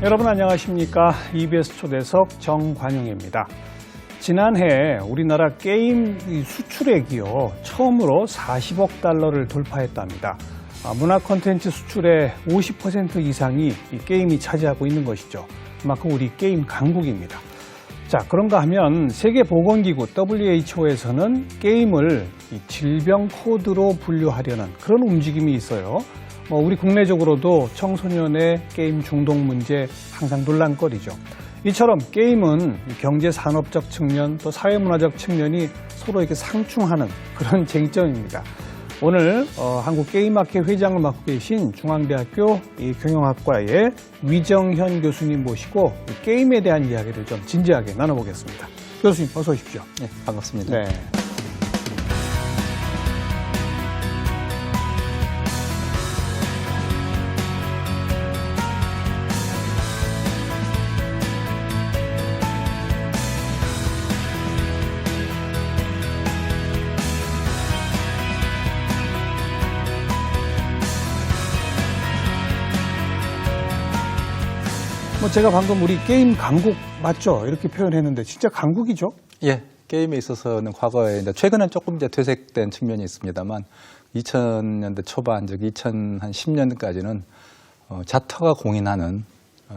여러분 안녕하십니까? EBS 초대석 정관용입니다. 지난해 우리나라 게임 수출액이요 처음으로 40억 달러를 돌파했답니다. 문화 콘텐츠 수출의 50% 이상이 이 게임이 차지하고 있는 것이죠. 그만큼 우리 게임 강국입니다. 자, 그런가 하면 세계보건기구 WHO에서는 게임을 이 질병 코드로 분류하려는 그런 움직임이 있어요. 우리 국내적으로도 청소년의 게임 중독 문제 항상 논란거리죠. 이처럼 게임은 경제 산업적 측면 또 사회문화적 측면이 서로 이렇게 상충하는 그런 쟁점입니다. 오늘 한국게임학회 회장을 맡고 계신 중앙대학교 경영학과의 위정현 교수님 모시고 게임에 대한 이야기를 좀 진지하게 나눠보겠습니다. 교수님 어서 오십시오. 네, 반갑습니다. 네. 제가 방금 우리 게임 강국 맞죠? 이렇게 표현했는데 진짜 강국이죠? 예, 게임에 있어서는 과거에 최근엔 조금 이제 퇴색된 측면이 있습니다만 2000년대 초반, 즉 2010년까지는 자터가 공인하는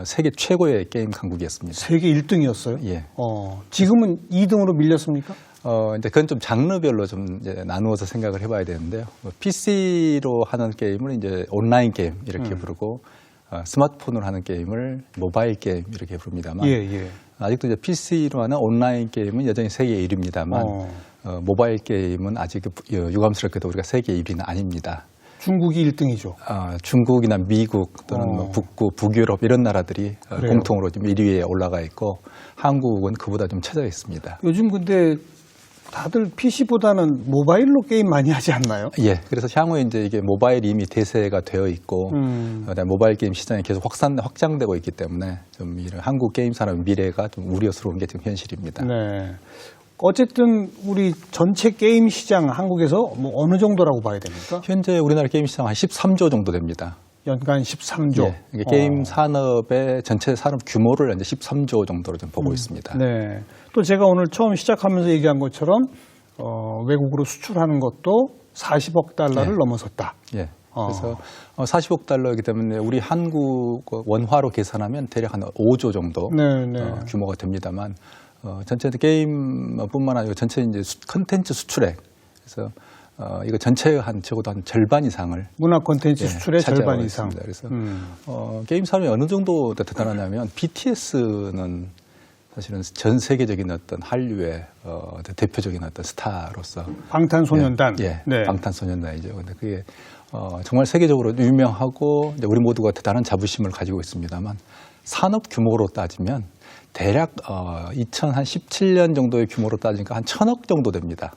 세계 최고의 게임 강국이었습니다. 세계 1등이었어요? 예. 지금은 2등으로 밀렸습니까? 이제 그건 좀 장르별로 좀 이제 나누어서 생각을 해봐야 되는데요. PC로 하는 게임을 이제 온라인 게임 이렇게 부르고. 스마트폰으로 하는 게임을 모바일 게임 이렇게 부릅니다만 아직도 이제 PC로 하는 온라인 게임은 여전히 세계 1위입니다만 모바일 게임은 아직 유감스럽게도 우리가 세계 1위는 아닙니다. 중국이 1등이죠. 중국이나 미국 또는 뭐 북유럽 이런 나라들이 그래요? 공통으로 좀 1위에 올라가 있고 한국은 그보다 좀 처져 있습니다. 요즘 근데 다들 PC보다는 모바일로 게임 많이 하지 않나요? 예. 그래서 향후에 이제 이게 모바일이 이미 대세가 되어 있고, 그다음에 모바일 게임 시장이 계속 확장되고 있기 때문에 좀 이런 한국 게임 산업의 미래가 좀 우려스러운 게 지금 현실입니다. 네. 어쨌든 우리 전체 게임 시장 한국에서 뭐 어느 정도라고 봐야 됩니까? 현재 우리나라 게임 시장 한 13조 정도 됩니다. 연간 13조. 예. 이게 게임 산업의 전체 산업 규모를 이제 13조 정도로 좀 보고 있습니다. 네. 또 제가 오늘 처음 시작하면서 얘기한 것처럼 외국으로 수출하는 것도 40억 달러를 넘어섰다. 예. 그래서 40억 달러이기 때문에 우리 한국 원화로 계산하면 대략 한 5조 정도 규모가 됩니다만 전체 게임뿐만 아니라 전체 이제 컨텐츠 수출액 그래서 이거 전체의 한 적어도 한 절반 이상을 문화 콘텐츠 수출의 절반 이상. 있습니다. 그래서 게임 산업이 어느 정도 대단하냐면 BTS는 사실은 전 세계적인 어떤 한류의 대표적인 어떤 스타로서 방탄소년단. 방탄소년단이죠. 근데 그게 정말 세계적으로 유명하고 이제 우리 모두가 대단한 자부심을 가지고 있습니다만 산업 규모로 따지면 대략 2017년 정도의 규모로 따지니까 한 1,000억 정도 됩니다.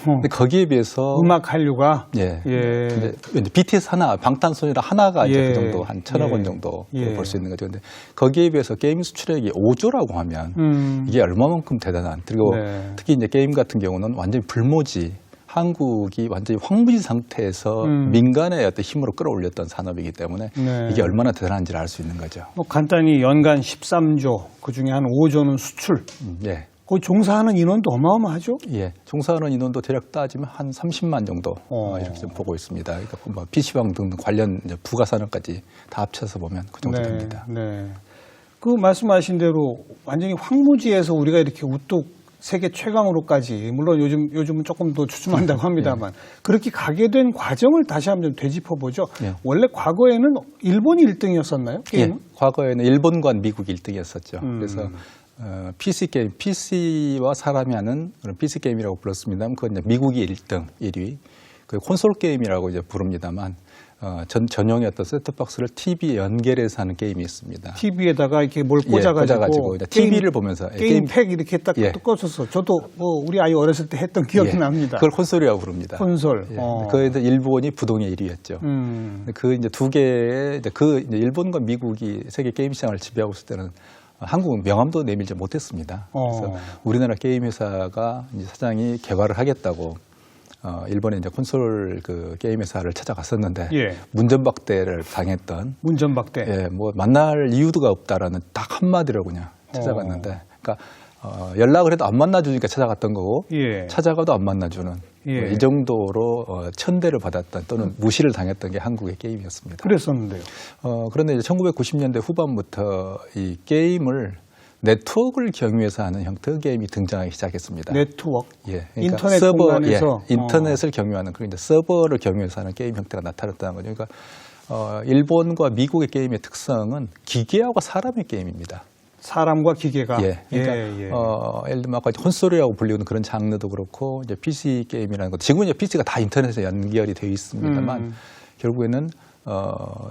근데 거기에 비해서 음악 한류가 근데 BTS 하나, 방탄소년단 하나가 이제 그 정도 한 1,000억 원 정도 볼 수 있는 거죠. 근데 거기에 비해서 게임 수출액이 5조라고 하면 이게 얼마만큼 대단한 그리고 특히 이제 게임 같은 경우는 완전히 불모지. 한국이 완전히 황무지 상태에서 민간의 어떤 힘으로 끌어올렸던 산업이기 때문에 이게 얼마나 대단한지를 알 수 있는 거죠. 간단히 연간 13조, 그중에 한 5조는 수출. 거기 종사하는 인원도 어마어마하죠? 예. 종사하는 인원도 대략 따지면 한 30만 정도 이렇게 좀 보고 있습니다. 그러니까 뭐 PC방 등 관련 이제 부가 산업까지 다 합쳐서 보면 그 정도 됩니다. 그 말씀하신 대로 완전히 황무지에서 우리가 이렇게 우뚝 세계 최강으로까지 물론 요즘은 조금 더 주춤한다고 합니다만 그렇게 가게 된 과정을 다시 한번 좀 되짚어보죠. 원래 과거에는 일본이 1등이었었나요? 게임은? 과거에는 일본과 미국이 1등이었었죠. 그래서 PC 게임, PC와 사람이 하는 그런 PC 게임이라고 불렀습니다만 그건 이제 미국이 1등, 1위. 그 콘솔 게임이라고 이제 부릅니다만 전용의 어떤 셋톱박스를 TV에 연결해서 하는 게임이 있습니다. TV에다가 이렇게 뭘 꽂아가지고 TV를 보면서 게임팩 이렇게 딱 꽂아서 저도 뭐 우리 아이 어렸을 때 했던 기억이 납니다. 그걸 콘솔이라고 부릅니다. 콘솔. 그에서 일본이 부동의 1위였죠. 그 이제 두 개의 그 이제 일본과 미국이 세계 게임 시장을 지배하고 있을 때는 한국은 명함도 내밀지 못했습니다. 그래서 우리나라 게임 회사가 이제 사장이 개발을 하겠다고 일본의 이제 콘솔 그 게임 회사를 찾아갔었는데 예. 문전박대를 당했던 문전박대. 예, 뭐 만날 이유가 없다라는 딱 한마디로 그냥 찾아갔는데, 그러니까 연락을 해도 안 만나주니까 찾아갔던 거고, 예. 찾아가도 안 만나주는 예. 이 정도로 천대를 받았던 또는 무시를 당했던 게 한국의 게임이었습니다. 그랬었는데요. 그런데 이제 1990년대 후반부터 이 게임을 네트워크를 경유해서 하는 형태의 게임이 등장하기 시작했습니다. 네트워크. 예, 그러니까 인터넷 서버, 공간에서 예, 인터넷을 경유하는 그런 이제 서버를 경유해서 하는 게임 형태가 나타났다는 거죠. 그러니까 일본과 미국의 게임의 특성은 기계하고 사람의 게임입니다. 사람과 기계가. 예, 그러니까 예. 예를 들면 아까 콘솔이라고 불리는 그런 장르도 그렇고 이제 PC 게임이라는 것도 지금은 이제 PC가 다 인터넷에 연결이 되어 있습니다만 결국에는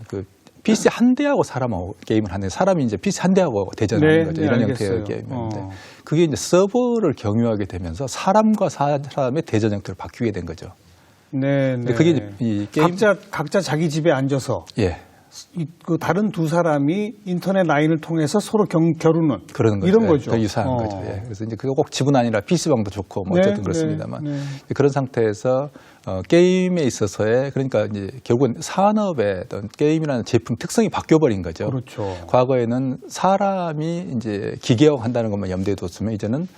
그 PC 한 대하고 사람하고 게임을 하는 사람이 이제 PC 한 대하고 대전하는 거죠. 이런 형태의 게임인데 그게 이제 서버를 경유하게 되면서 사람과 사람의 대전 형태로 바뀌게 된 거죠. 네. 근데 그게 이제 이 게임 각자 자기 집에 앉아서 예. 그 다른 두 사람이 인터넷 라인을 통해서 서로 겨루는 그런 거죠. 이런 예, 거죠. 더 유사한 거죠. 예. 그래서 이제 그거 꼭 집은 아니라 PC방도 좋고 뭐 어쨌든 그렇습니다만 그런 상태에서 게임에 있어서의 그러니까 이제 결국은 산업의 어떤 게임이라는 제품 특성이 바뀌어버린 거죠. 그렇죠. 과거에는 사람이 이제 기계화한다는 것만 염두에 뒀으면 이제는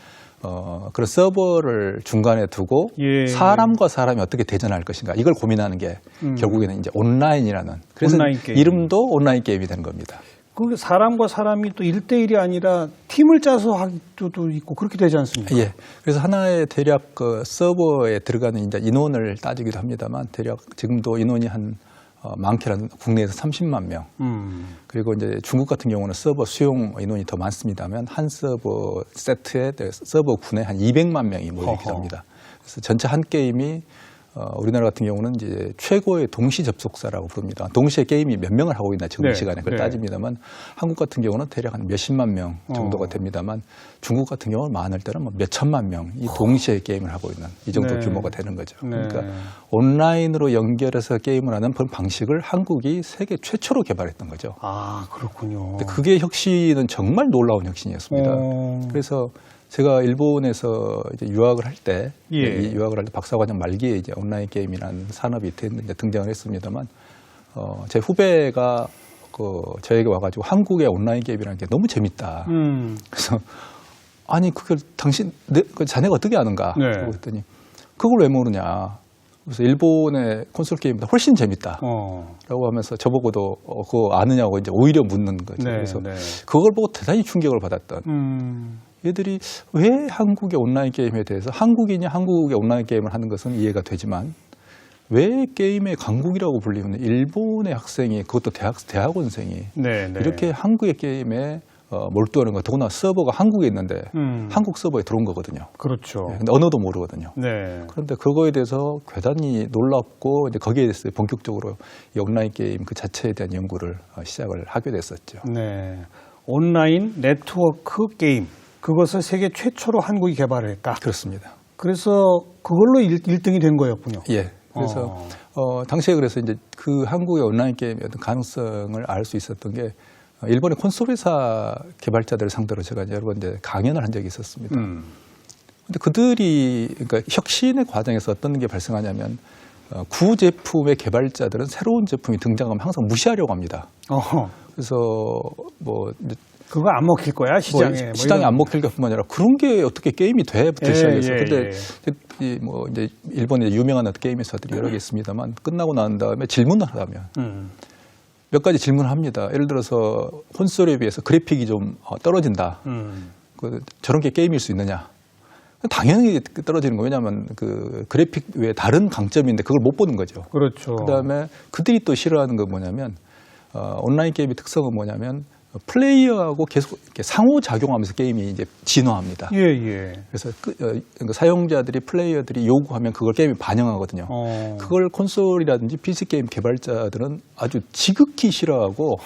그런 서버를 중간에 두고 사람과 사람이 어떻게 대전할 것인가 이걸 고민하는 게 결국에는 이제 온라인이라는 그래서 온라인 게임. 이름도 온라인 게임이 된 겁니다. 그 사람과 사람이 또 1대1이 아니라 팀을 짜서 하기도 있고 그렇게 되지 않습니까? 예. 그래서 하나의 대략 그 서버에 들어가는 이제 인원을 따지기도 합니다만 대략 지금도 인원이 한 많게는 국내에서 30만 명. 그리고 이제 중국 같은 경우는 서버 수용 인원이 더 많습니다만 한 서버 세트에 서버 군에 한 200만 명이 모이기도 합니다. 그래서 전체 한 게임이 우리나라 같은 경우는 이제 최고의 동시 접속사라고 부릅니다. 동시에 게임이 몇 명을 하고 있나 지금 이 시간에 그걸 따집니다만 한국 같은 경우는 대략 한 몇십만 명 정도가 됩니다만 중국 같은 경우는 많을 때는 뭐 몇천만 명이 동시에 게임을 하고 있는 이 정도 규모가 되는 거죠. 그러니까 온라인으로 연결해서 게임을 하는 그런 방식을 한국이 세계 최초로 개발했던 거죠. 아, 그렇군요. 근데 그게 혁신은 정말 놀라운 혁신이었습니다. 그래서 제가 일본에서 이제 유학을 할 때, 이 유학을 할 때 박사과정 말기에 이제 온라인 게임이라는 산업이 이제 등장을 했습니다만, 제 후배가 저에게 와가지고 한국의 온라인 게임이라는 게 너무 재밌다. 그래서 아니 그걸 자네가 어떻게 아는가? 라고 했더니 그걸 왜 모르냐? 그래서 일본의 콘솔 게임보다 훨씬 재밌다. 라고 하면서 저보고도 그거 아느냐고 이제 오히려 묻는 거죠. 그래서 그걸 보고 대단히 충격을 받았던. 얘들이 왜 한국의 온라인 게임에 대해서 한국인이 한국의 온라인 게임을 하는 것은 이해가 되지만 왜 게임의 강국이라고 불리는 일본의 학생이 그것도 대학원생이 이렇게 한국의 게임에 몰두하는 거 더구나 서버가 한국에 있는데 한국 서버에 들어온 거거든요. 그렇죠. 근데 언어도 모르거든요. 그런데 그거에 대해서 대단히 놀랍고 이제 거기에 대해서 본격적으로 이 온라인 게임 그 자체에 대한 연구를 시작을 하게 됐었죠. 온라인 네트워크 게임. 그것을 세계 최초로 한국이 개발을 했다. 그렇습니다. 그래서 그걸로 1등이 된 거였군요. 예. 그래서 당시에 그래서 이제 그 한국의 온라인 게임의 어떤 가능성을 알 수 있었던 게 일본의 콘솔 회사 개발자들을 상대로 제가 여러 번 이제 강연을 한 적이 있었습니다. 근데 그들이 그러니까 혁신의 과정에서 어떤 게 발생하냐면 구 제품의 개발자들은 새로운 제품이 등장하면 항상 무시하려고 합니다. 그래서 뭐 그거 안 먹힐 거야 시장에. 시장에 안 먹힐 것뿐만 아니라 그런 게 어떻게 게임이 돼부터 시작해서. 근데 뭐 이제 일본의 유명한 게임 회사들이 여러 개 있습니다만 끝나고 난 다음에 질문을 하면 몇 가지 질문을 합니다. 예를 들어서 콘솔에 비해서 그래픽이 좀 떨어진다. 저런 게 게임일 수 있느냐? 당연히 떨어지는 거예요. 왜냐하면 그 그래픽 외에 다른 강점인데 그걸 못 보는 거죠. 그렇죠. 그다음에 그들이 또 싫어하는 건 뭐냐면 온라인 게임의 특성은 뭐냐면 플레이어하고 계속 이렇게 상호작용하면서 게임이 이제 진화합니다. 그래서 사용자들이 플레이어들이 요구하면 그걸 게임에 반영하거든요. 그걸 콘솔이라든지 PC 게임 개발자들은 아주 지극히 싫어하고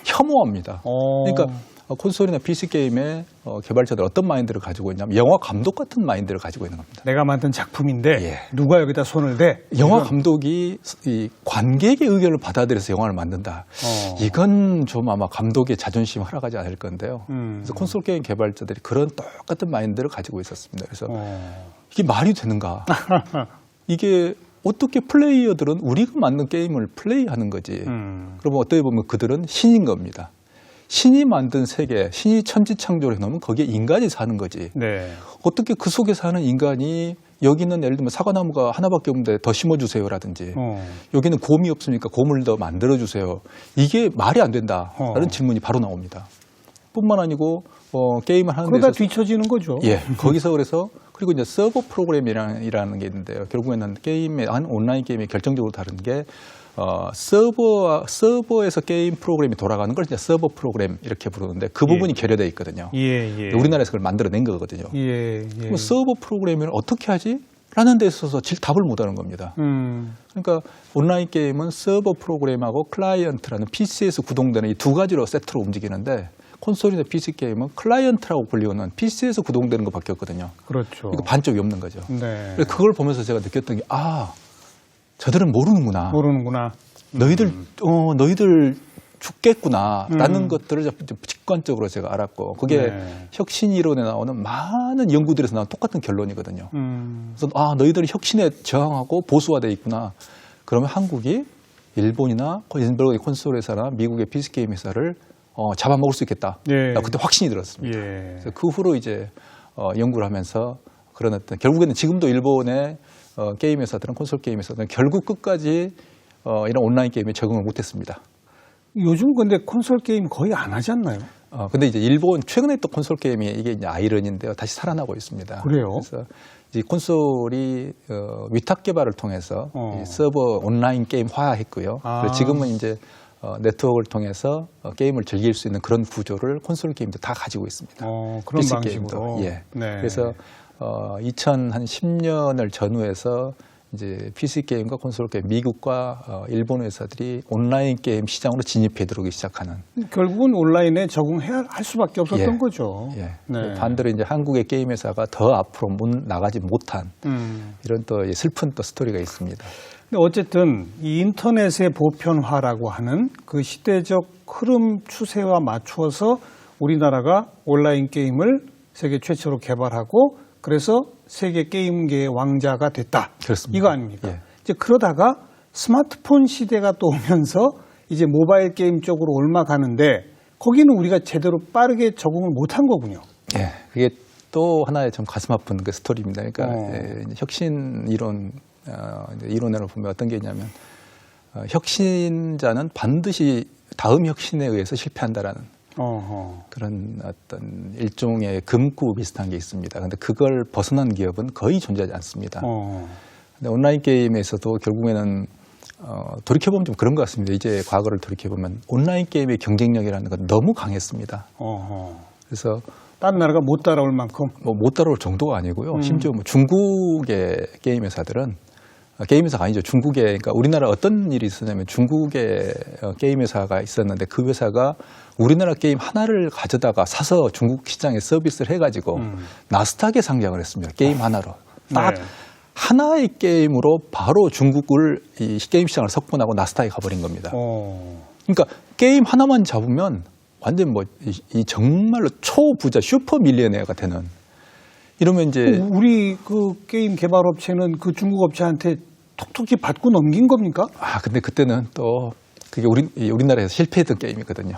혐오합니다. 그러니까 콘솔이나 PC 게임의 개발자들 어떤 마인드를 가지고 있냐면 영화 감독 같은 마인드를 가지고 있는 겁니다. 내가 만든 작품인데 누가 여기다 손을 대? 영화 감독이 이 관객의 의견을 받아들여서 영화를 만든다. 이건 좀 아마 감독의 자존심 허락하지 않을 건데요. 그래서 콘솔 게임 개발자들이 그런 똑같은 마인드를 가지고 있었습니다. 그래서 이게 말이 되는가? 이게 어떻게 플레이어들은 우리가 만든 게임을 플레이하는 거지. 그러면 어떻게 보면 그들은 신인 겁니다. 신이 만든 세계, 신이 천지창조를 해놓으면 거기에 인간이 사는 거지. 네. 어떻게 그 속에 사는 인간이 여기는 예를 들면 사과나무가 하나밖에 없는데 더 심어주세요라든지 여기는 곰이 없으니까 곰을 더 만들어주세요. 이게 말이 안 된다라는 질문이 바로 나옵니다. 뿐만 아니고 게임을 하는 그러다 데서 뒤처지는 거죠. 예, 거기서 그래서 그리고 이제 서버 프로그램이라는 게 있는데요. 결국에는 온라인 게임이 결정적으로 다른 게 서버에서 게임 프로그램이 돌아가는 걸 이제 서버 프로그램 이렇게 부르는데 그 부분이 결여되어 있거든요. 우리나라에서 그걸 만들어낸 거거든요. 그럼 서버 프로그램을 어떻게 하지? 라는 데 있어서 답을 못 하는 겁니다. 그러니까 온라인 게임은 서버 프로그램하고 클라이언트라는 PC에서 구동되는 이 두 가지로 세트로 움직이는데 콘솔이나 PC 게임은 클라이언트라고 불리우는 PC에서 구동되는 거 바뀌었거든요. 그렇죠. 그러니까 반쪽이 없는 거죠. 네. 그걸 보면서 제가 느꼈던 게 저들은 모르는구나. 너희들 죽겠구나라는 것들을 직관적으로 제가 알았고 그게 혁신 이론에 나오는 많은 연구들에서 나온 똑같은 결론이거든요. 그래서 너희들이 혁신에 저항하고 보수화되어 있구나. 그러면 한국이 일본의 콘솔 회사나 미국의 PC 게임 회사를 잡아먹을 수 있겠다. 그때 확신이 들었습니다. 그래서 그 후로 이제 연구를 하면서 그런 결국에는 지금도 일본의 게임 회사들은 콘솔 게임 회사들은 결국 끝까지 이런 온라인 게임에 적응을 못했습니다. 요즘 근데 콘솔 게임 거의 안 하지 않나요? 근데 이제 일본 최근에 또 콘솔 게임이 이게 이제 아이러니인데요. 다시 살아나고 있습니다. 그래요? 그래서 이 콘솔이 위탁 개발을 통해서 이 서버 온라인 게임화했고요. 그래서 지금은 이제 네트워크를 통해서 게임을 즐길 수 있는 그런 구조를 콘솔 게임도 다 가지고 있습니다. 그런 방식으로. 예. 네. 그래서 2010년을 전후해서 이제 PC 게임과 콘솔 게임, 미국과 일본 회사들이 온라인 게임 시장으로 진입해 들어오기 시작하는. 결국은 온라인에 적응해야 할 수밖에 없었던 거죠. 반대로 이제 한국의 게임 회사가 더 앞으로 나가지 못한 이런 또 슬픈 또 스토리가 있습니다. 근데 어쨌든 이 인터넷의 보편화라고 하는 그 시대적 흐름 추세와 맞추어서 우리나라가 온라인 게임을 세계 최초로 개발하고 그래서 세계 게임계의 왕자가 됐다. 그렇습니다. 이거 아닙니까? 이제 그러다가 스마트폰 시대가 또 오면서 이제 모바일 게임 쪽으로 올라가는데 거기는 우리가 제대로 빠르게 적응을 못한 거군요. 예, 그게 또 하나의 좀 가슴 아픈 그 스토리입니다. 그러니까 혁신 이론으로 보면 어떤 게 있냐면 혁신자는 반드시 다음 혁신에 의해서 실패한다라는 그런 어떤 일종의 금구 비슷한 게 있습니다. 그런데 그걸 벗어난 기업은 거의 존재하지 않습니다. 근데 온라인 게임에서도 결국에는 돌이켜보면 좀 그런 것 같습니다. 이제 과거를 돌이켜보면 온라인 게임의 경쟁력이라는 건 너무 강했습니다. 그래서 다른 나라가 못 따라올 만큼 못 따라올 정도가 아니고요. 심지어 중국의 게임 회사들은 게임 회사가 아니죠. 중국에 그러니까 우리나라 어떤 일이 있었냐면 중국의 게임 회사가 있었는데 그 회사가 우리나라 게임 하나를 가져다가 사서 중국 시장에 서비스를 해가지고 나스닥에 상장을 했습니다. 게임 하나로 딱 하나의 게임으로 바로 중국을 이 게임 시장을 석권하고 나스닥에 가버린 겁니다. 그러니까 게임 하나만 잡으면 완전 이 정말로 초부자 슈퍼 밀리언웨어가 되는. 이러면 이제 우리 그 게임 개발 업체는 그 중국 업체한테 톡톡히 받고 넘긴 겁니까? 근데 그때는 또 그게 우리나라에서 실패했던 게임이거든요.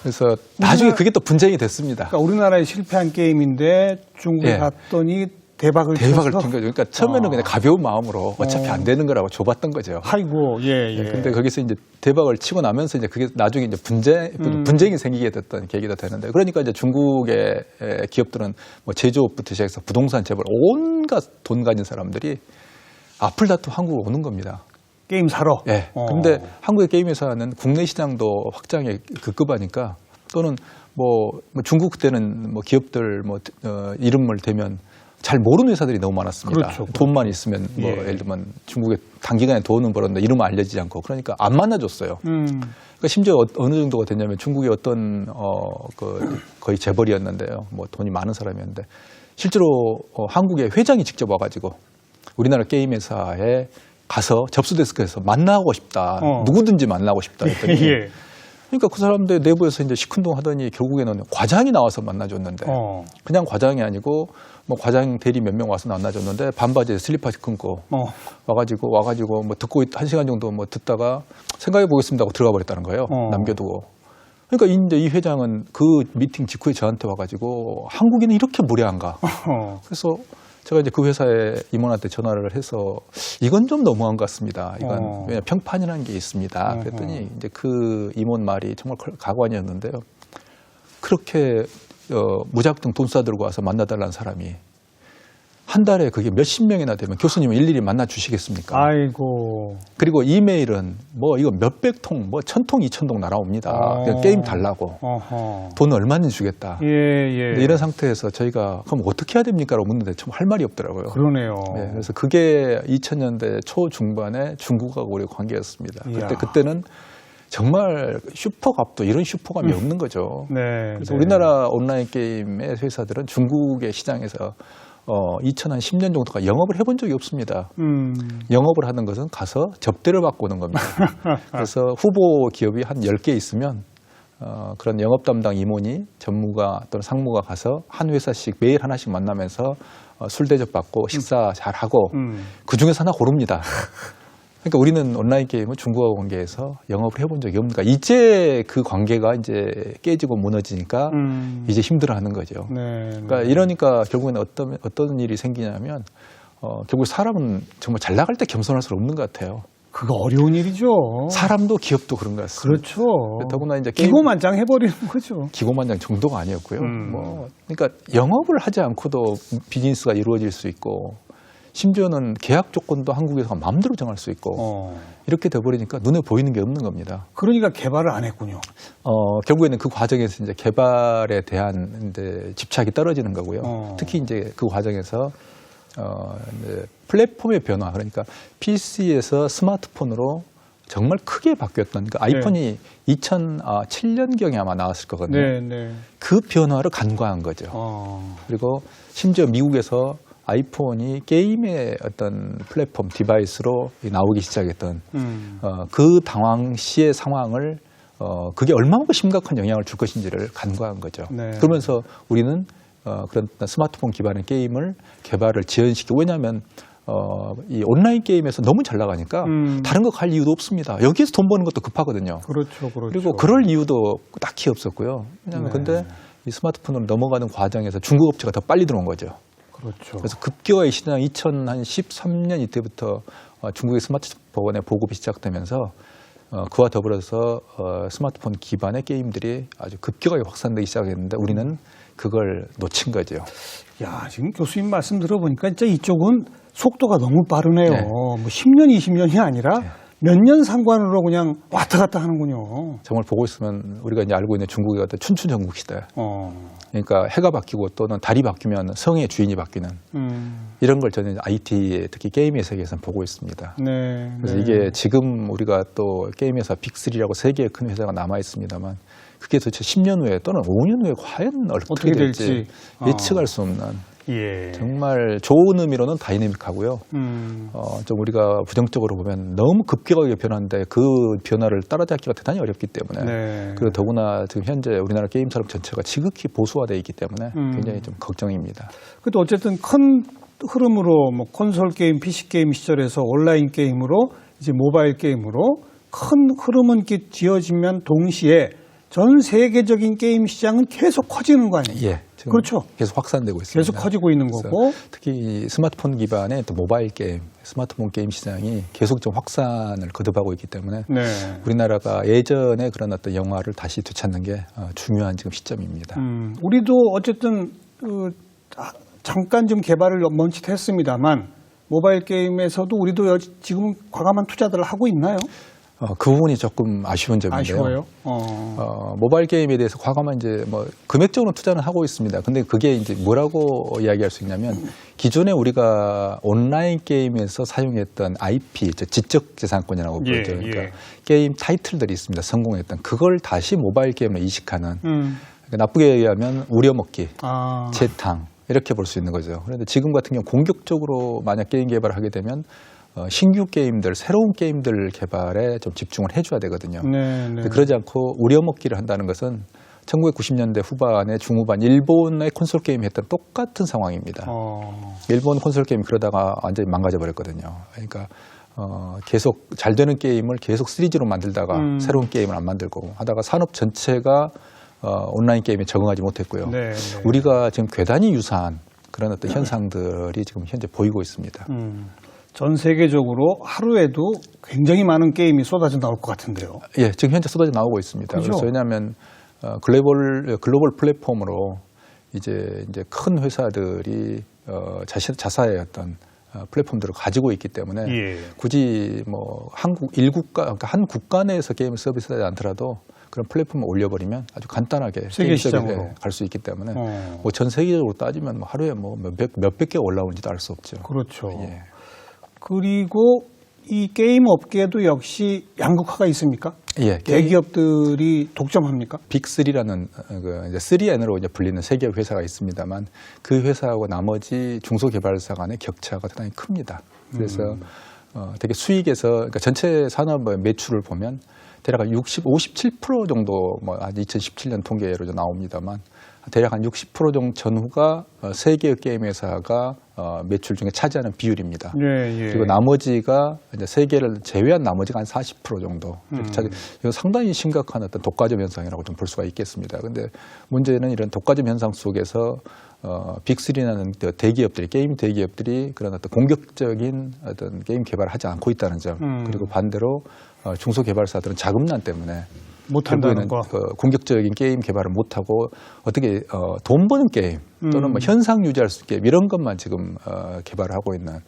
그래서 나중에 그게 또 분쟁이 됐습니다. 그러니까 우리나라에 실패한 게임인데 중국에 갔더니 대박을 친 거죠. 그러니까 처음에는 그냥 가벼운 마음으로 어차피 안 되는 거라고 줘봤던 거죠. 아이고, 근데 거기서 이제 대박을 치고 나면서 이제 그게 나중에 이제 분쟁이 생기게 됐던 계기가 되는데 그러니까 이제 중국의 기업들은 뭐 제조업부터 시작해서 부동산 재벌 온갖 돈 가진 사람들이 앞을 다투 한국으로 오는 겁니다. 게임 사러? 근데 한국의 게임 회사는 국내 시장도 확장에 급급하니까 또는 중국 그때는 기업들 이름을 대면 잘 모르는 회사들이 너무 많았습니다. 그렇죠. 돈만 있으면 예를 들면 중국에 단기간에 돈은 벌었는데 이름은 알려지지 않고 그러니까 안 만나줬어요. 그러니까 심지어 어느 정도가 됐냐면 중국의 어떤 거의 재벌이었는데요. 돈이 많은 사람이었는데 실제로 한국의 회장이 직접 와가지고 우리나라 게임 회사에 가서 접수 데스크에서 만나고 싶다. 누구든지 만나고 싶다 했더니 그러니까 그 사람들 내부에서 이제 시큰둥하더니 결국에는 과장이 나와서 만나줬는데 그냥 과장이 아니고 뭐 과장 대리 몇 명 와서 만나줬는데 반바지에 슬리퍼 끊고 와가지고 뭐 듣고 1시간 정도 뭐 듣다가 생각해 보겠습니다 하고 들어가 버렸다는 거예요. 남겨두고. 그러니까 이제 이 회장은 그 미팅 직후에 저한테 와가지고 한국인은 이렇게 무례한가. 그래서 제가 이제 그 회사의 임원한테 전화를 해서 이건 좀 너무한 것 같습니다. 이건 왜냐 평판이라는 게 있습니다. 그랬더니 이제 그 임원 말이 정말 가관이었는데요. 그렇게 무작정 돈 싸들고 와서 만나달라는 사람이 한 달에 그게 몇십 명이나 되면 교수님은 일일이 만나 주시겠습니까? 아이고. 그리고 이메일은 뭐 이거 몇백 통, 뭐 1000통, 2000통 날아옵니다. 그냥 게임 달라고. 돈 얼마는 주겠다. 예. 이런 상태에서 저희가 그럼 어떻게 해야 됩니까? 라고 묻는데 참 할 말이 없더라고요. 그러네요. 네, 그래서 그게 2000년대 초중반에 중국하고 우리 관계였습니다. 그때는 정말 슈퍼갑도 이런 슈퍼감이 없는 거죠. 네. 그래서 우리나라 온라인 게임의 회사들은 중국의 시장에서 2010년 정도가 영업을 해본 적이 없습니다. 영업을 하는 것은 가서 접대를 받고 오는 겁니다. 그래서 후보 기업이 한 10개 있으면 그런 영업 담당 임원이 전무가 또는 상무가 가서 한 회사씩 매일 하나씩 만나면서 술 대접 받고 식사 잘 하고 그 중에서 하나 고릅니다. 그러니까 우리는 온라인 게임은 중국하고 관계에서 영업을 해본 적이 없으니까 이제 그 관계가 이제 깨지고 무너지니까 이제 힘들어하는 거죠. 그러니까 이러니까 결국에는 어떤 일이 생기냐면 결국 사람은 정말 잘 나갈 때 겸손할 수 없는 것 같아요. 그거 어려운 일이죠. 사람도 기업도 그런 것 같습니다. 그렇죠. 더구나 이제 기고만장 해버리는 거죠. 기고만장 정도가 아니었고요. 그러니까 영업을 하지 않고도 비즈니스가 이루어질 수 있고. 심지어는 계약 조건도 한국에서 마음대로 정할 수 있고 이렇게 돼버리니까 눈에 보이는 게 없는 겁니다. 그러니까 개발을 안 했군요. 결국에는 그 과정에서 이제 개발에 대한 이제 집착이 떨어지는 거고요. 특히 이제 그 과정에서 이제 플랫폼의 변화, 그러니까 PC에서 스마트폰으로 정말 크게 바뀌었던 그 아이폰이 2007년경에 아마 나왔을 거거든요. 그 변화를 간과한 거죠. 그리고 심지어 미국에서 아이폰이 게임의 어떤 플랫폼 디바이스로 나오기 시작했던 그 당시의 상황을 그게 얼마나 심각한 영향을 줄 것인지를 간과한 거죠. 그러면서 우리는 그런 스마트폰 기반의 게임을 개발을 지연시키고 왜냐하면 이 온라인 게임에서 너무 잘 나가니까 다른 거 갈 이유도 없습니다. 여기에서 돈 버는 것도 급하거든요. 그렇죠. 그리고 그럴 이유도 딱히 없었고요. 왜냐하면 근데 이 스마트폰으로 넘어가는 과정에서 중국 업체가 더 빨리 들어온 거죠. 그래서 급격하게 시장 2013년 이때부터 중국의 스마트폰의 보급이 시작되면서 그와 더불어서 스마트폰 기반의 게임들이 아주 급격하게 확산되기 시작했는데 우리는 그걸 놓친 거죠. 야, 지금 교수님 말씀 들어보니까 진짜 이쪽은 속도가 너무 빠르네요. 뭐 10년, 20년이 아니라 몇 년 상관으로 그냥 왔다 갔다 하는군요. 정말 보고 있으면 우리가 이제 알고 있는 중국의 어떤 춘추전국 시대. 그러니까 해가 바뀌고 또는 달이 바뀌면 성의 주인이 바뀌는 이런 걸 저는 IT 특히 게임의 세계에서는 보고 있습니다. 그래서 이게 지금 우리가 또 게임 회사 빅3라고 세 개의 큰 회사가 남아 있습니다만 그게 도대체 10년 후에 또는 5년 후에 과연 어떻게 될지 예측할 수 없는 정말 좋은 의미로는 다이내믹하고요. 좀 우리가 부정적으로 보면 너무 급격하게 변하는데 그 변화를 따라잡기가 대단히 어렵기 때문에 그리고 더구나 지금 현재 우리나라 게임 산업 전체가 지극히 보수화되어 있기 때문에 굉장히 좀 걱정입니다. 그래도 어쨌든 큰 흐름으로 뭐 콘솔 게임, PC 게임 시절에서 온라인 게임으로 이제 모바일 게임으로 큰 흐름은 지어지면 동시에 전 세계적인 게임 시장은 계속 커지는 거 아니에요? 그렇죠. 계속 확산되고 있습니다. 계속 커지고 있는 거고. 특히 스마트폰 기반의 또 모바일 게임, 스마트폰 게임 시장이 계속 좀 확산을 거듭하고 있기 때문에 우리나라가 예전에 그런 어떤 영화를 다시 되찾는 게 중요한 지금 시점입니다. 우리도 어쨌든 잠깐 좀 개발을 멈칫했습니다만 모바일 게임에서도 우리도 지금 과감한 투자들을 하고 있나요? 그 부분이 조금 아쉬운 점인데요. 아쉬워요? 모바일 게임에 대해서 과감한 이제 뭐 금액적으로 투자는 하고 있습니다. 근데 그게 이제 뭐라고 이야기할 수 있냐면 기존에 우리가 온라인 게임에서 사용했던 IP, 지적 재산권이라고 부르죠. 그러니까 게임 타이틀들이 있습니다. 성공했던 그걸 다시 모바일 게임으로 이식하는 그러니까 나쁘게 얘기하면 우려먹기, 재탕 이렇게 볼 수 있는 거죠. 그런데 지금 같은 경우 공격적으로 만약 게임 개발을 하게 되면 신규 게임들, 새로운 게임들 개발에 좀 집중을 해줘야 되거든요. 네, 네. 그러지 않고 우려먹기를 한다는 것은 1990년대 후반에 중후반 일본의 콘솔 게임 했던 똑같은 상황입니다. 일본 콘솔 게임 그러다가 완전히 망가져 버렸거든요. 그러니까 계속 잘 되는 게임을 계속 시리즈로 만들다가 새로운 게임을 안 만들고 하다가 산업 전체가 온라인 게임에 적응하지 못했고요. 네, 네. 우리가 지금 괴단이 유사한 그런 어떤 현상들이 지금 현재 보이고 있습니다. 전 세계적으로 하루에도 굉장히 많은 게임이 쏟아져 나올 것 같은데요. 예, 지금 현재 쏟아져 나오고 있습니다. 그죠? 그래서 왜냐하면 글로벌 플랫폼으로 이제 큰 회사들이 자사의 어떤 플랫폼들을 가지고 있기 때문에 예. 굳이 뭐 그러니까 한 국가 내에서 게임을 서비스하지 않더라도 그런 플랫폼을 올려버리면 아주 간단하게 세계 시장으로 갈 수 있기 때문에 뭐 전 세계적으로 따지면 뭐 하루에 뭐 몇백 개 올라오는지도 알 수 없죠. 그렇죠. 예. 그리고 이 게임 업계도 역시 양극화가 있습니까? 예, 대기업들이 독점합니까? 빅3라는 이제 3N으로 이제 불리는 세 개 회사가 있습니다만 그 회사하고 나머지 중소개발사 간의 격차가 대단히 큽니다. 그래서 되게 수익에서 그러니까 전체 산업의 매출을 보면 대략 한 57% 정도 뭐 2017년 통계로 나옵니다만 대략 한 60% 정도 전후가 세 개의 게임 회사가 매출 중에 차지하는 비율입니다. 예, 예. 그리고 나머지가 이제 세 개를 제외한 나머지가 한 40% 정도 이렇게 이거 상당히 심각한 어떤 독과점 현상이라고 좀 볼 수가 있겠습니다. 그런데 문제는 이런 독과점 현상 속에서 빅3라는 대기업들이 게임 대기업들이 그런 어떤 공격적인 어떤 게임 개발을 하지 않고 있다는 점 그리고 반대로 중소개발사들은 자금난 때문에 못한다는 거. 공격적인 게임 개발을 못하고 어떻게 돈 버는 게임 또는 뭐 현상 유지할 수 있게 이런 것만 지금 개발을 하고 있는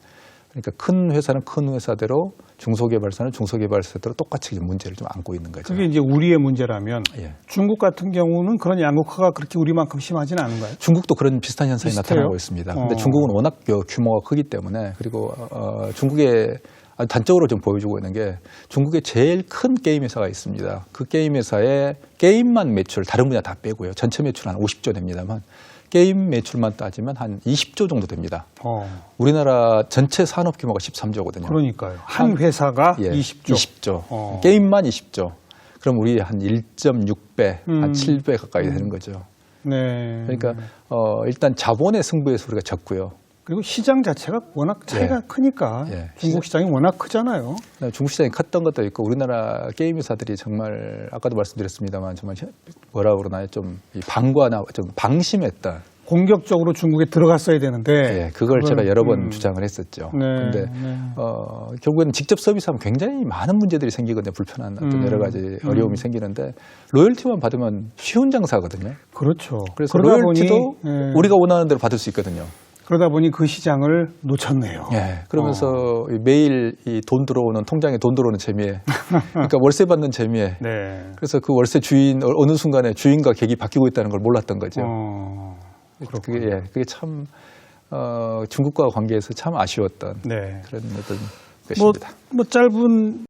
그러니까 큰 회사는 큰 회사대로 중소개발사는 중소개발사대로 똑같이 문제를 좀 안고 있는 거죠. 그게 이제 우리의 문제라면 예. 중국 같은 경우는 그런 양극화가 그렇게 우리만큼 심하지는 않은가요? 중국도 그런 비슷한 현상이 비슷해요? 나타나고 있습니다. 근데 중국은 워낙 규모가 크기 때문에 그리고 중국의 단적으로 좀 보여주고 있는 게 중국의 제일 큰 게임 회사가 있습니다. 그 게임 회사의 게임만 매출 다른 분야 다 빼고요. 전체 매출 한 50조 됩니다만 게임 매출만 따지면 한 20조 정도 됩니다. 우리나라 전체 산업 규모가 13조거든요. 그러니까요. 한 회사가 예, 20조. 20조. 게임만 20조. 그럼 우리 한 1.6배, 한 7배 가까이 되는 거죠. 네. 그러니까 일단 자본의 승부에서 우리가 졌고요. 그리고 시장 자체가 워낙 차이가 크니까 예. 중국 시장이 워낙 크잖아요. 중국 시장이 컸던 것도 있고 우리나라 게임 회사들이 정말 아까도 말씀드렸습니다만 정말 뭐라 그러나요? 좀 방과나 좀 방심했다. 공격적으로 중국에 들어갔어야 되는데 예, 그걸 제가 여러 번 주장을 했었죠. 그런데 결국에는 직접 서비스하면 굉장히 많은 문제들이 생기거든요. 불편한 어떤 여러 가지 어려움이 생기는데 로열티만 받으면 쉬운 장사거든요. 그렇죠. 그래서 로열티도 우리가 원하는 대로 받을 수 있거든요. 그러다 보니 그 시장을 놓쳤네요. 예, 그러면서 매일 이 돈 들어오는 통장에 돈 들어오는 재미에, 그러니까 월세 받는 재미에. 네. 그래서 그 월세 주인 어느 순간에 주인과 객이 바뀌고 있다는 걸 몰랐던 거죠. 그게 참 중국과 관계에서 참 아쉬웠던 네. 그런 어떤 것입니다. 뭐 짧은